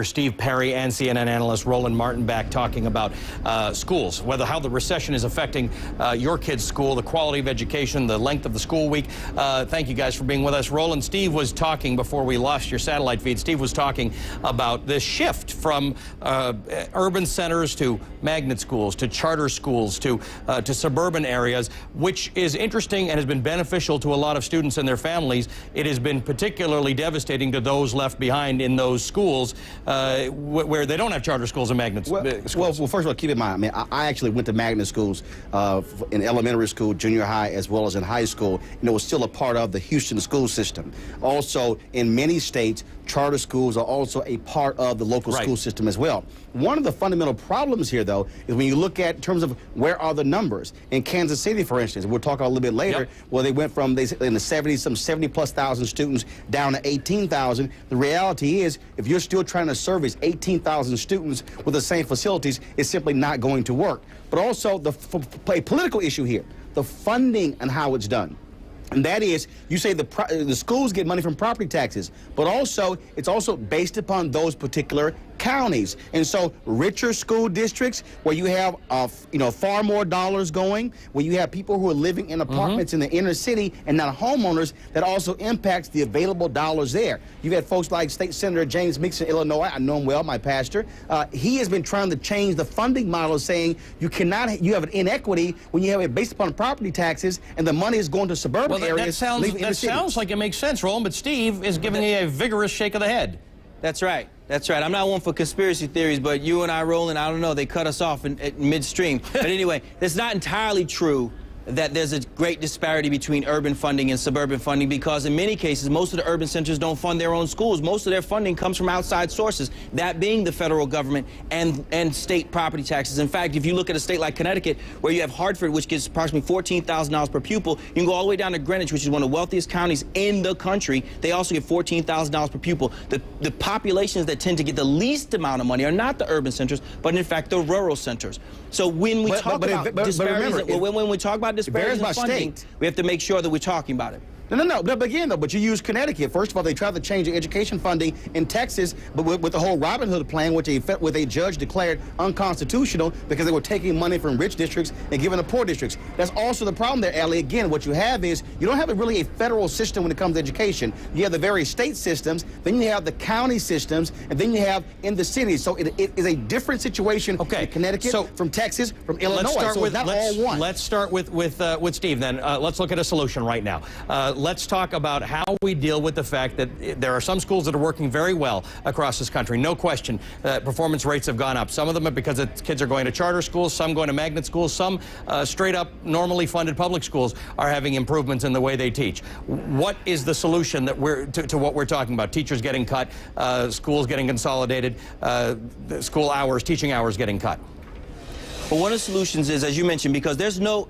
Steve Perry and CNN analyst Roland Martin back talking about schools, how the recession is affecting your kid's school, the quality of education, the length of the school week. Thank you guys for being with us. Roland, Steve was talking before we lost your satellite feed. Steve was talking about this shift from urban centers to magnet schools, to charter schools, to suburban areas, which is interesting and has been beneficial to a lot of students and their families. It has been particularly devastating to those left behind in those schools where they don't have charter schools and magnet schools. Well, first of all, keep in mind, I mean, I actually went to magnet schools in elementary school, junior high, as well as in high school, and it was still a part of the Houston school system. Also, in many states, charter schools are also a part of the local school system as well. One of the fundamental problems here, though, is when you look at in terms of where are the numbers. In Kansas City, for instance, we'll talk a little bit later, where they went from, in the 70s, some 70+ thousand students down to 18,000. The reality is, if you're still trying to service 18,000 students with the same facilities, it's simply not going to work. But also, a political issue here, the funding and how it's done. And that is, you say the schools get money from property taxes, but also it's also based upon those particular counties. And so richer school districts where you have far more dollars going, where you have people who are living in apartments in the inner city and not homeowners, that also impacts the available dollars there. You've had folks like State Senator James Meeks in Illinois. I know him well, my pastor. He has been trying to change the funding model, saying you have an inequity when you have it based upon property taxes and the money is going to suburban areas. That sounds like it makes sense, Roland, but Steve is giving me a vigorous shake of the head. That's right. That's right. I'm not one for conspiracy theories, but you and I, Roland, I don't know, they cut us off in midstream. But anyway, it's not entirely true that there's a great disparity between urban funding and suburban funding, because in many cases, most of the urban centers don't fund their own schools. Most of their funding comes from outside sources, that being the federal government and state property taxes. In fact, if you look at a state like Connecticut, where you have Hartford, which gets approximately $14,000 per pupil, you can go all the way down to Greenwich, which is one of the wealthiest counties in the country. They also get $14,000 per pupil. The populations that tend to get the least amount of money are not the urban centers, but in fact the rural centers. So when we talk about disparities, when we talk about disparities in funding, we have to make sure that we're talking about it. No. But you use Connecticut. First of all, they tried to change the education funding in Texas, but with the whole Robin Hood plan, which a judge declared unconstitutional because they were taking money from rich districts and giving to poor districts. That's also the problem there, Allie. Again, what you have is you don't have really a federal system when it comes to education. You have the various state systems, then you have the county systems, and then you have in the cities. So it is a different situation in Connecticut, from Texas, from Illinois. Let's start with Steve then. Let's look at a solution right now. Let's talk about how we deal with the fact that there are some schools that are working very well across this country. No question that performance rates have gone up. Some of them are because kids are going to charter schools, some going to magnet schools, some straight up normally funded public schools are having improvements in the way they teach. What is the solution that to what we're talking about? Teachers getting cut, schools getting consolidated, school hours, teaching hours getting cut. But one of the solutions is, as you mentioned, because there's no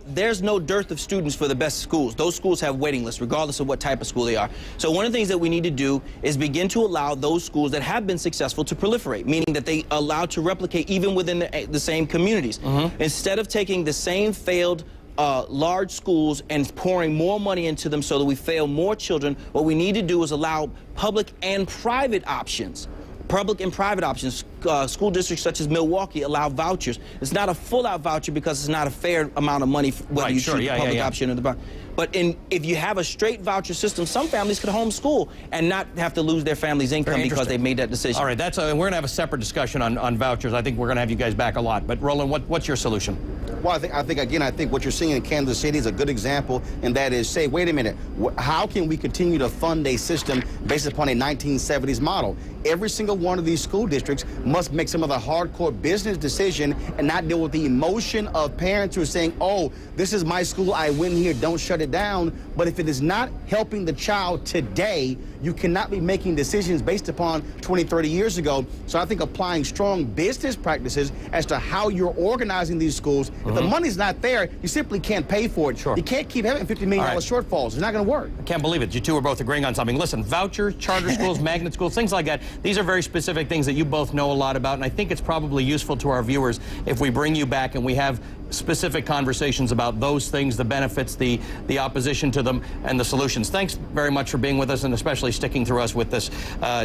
dearth of students for the best schools. Those schools have waiting lists, regardless of what type of school they are. So one of the things that we need to do is begin to allow those schools that have been successful to proliferate, meaning that they allow to replicate even within the same communities. Instead of taking the same failed large schools and pouring more money into them so that we fail more children, what we need to do is allow public and private options. Public and private options. School districts such as Milwaukee allow vouchers. It's not a full-out voucher because it's not a fair amount of money whether you choose the public option or the private. But if you have a straight voucher system, some families could homeschool and not have to lose their family's income because they made that decision. All right, we're going to have a separate discussion on vouchers. I think we're going to have you guys back a lot. But Roland, what's your solution? Well, I think what you're seeing in Kansas City is a good example, and that is, say, wait a minute, how can we continue to fund a system based upon a 1970s model? Every single one of these school districts must make some of the hardcore business decision and not deal with the emotion of parents who are saying, oh, this is my school, I win here, don't shut it down. But if it is not helping the child today, you cannot be making decisions based upon 20, 30 years ago. So I think applying strong business practices as to how you're organizing these schools, if the money's not there, you simply can't pay for it. You can't keep having $50 million shortfalls. It's not going to work. I can't believe it. You two are both agreeing on something. Listen, vouchers, charter schools, magnet schools, things like that, these are very specific things that you both know a lot about, and I think it's probably useful to our viewers if we bring you back and we have specific conversations about those things, the benefits, the opposition to them, and the solutions. Thanks very much for being with us, and especially obviously sticking through us with this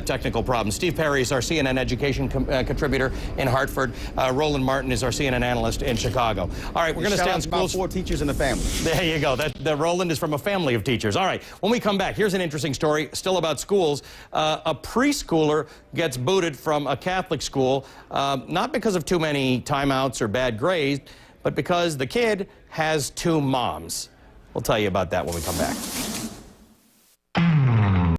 technical problem. Steve Perry is our CNN education contributor in Hartford. Roland Martin is our CNN analyst in Chicago. All right, we're going to stay on schools. About 4 teachers in the family. There you go. That Roland is from a family of teachers. All right, when we come back, here's an interesting story, still about schools. A preschooler gets booted from a Catholic school, not because of too many timeouts or bad grades, but because the kid has 2 moms. We'll tell you about that when we come back.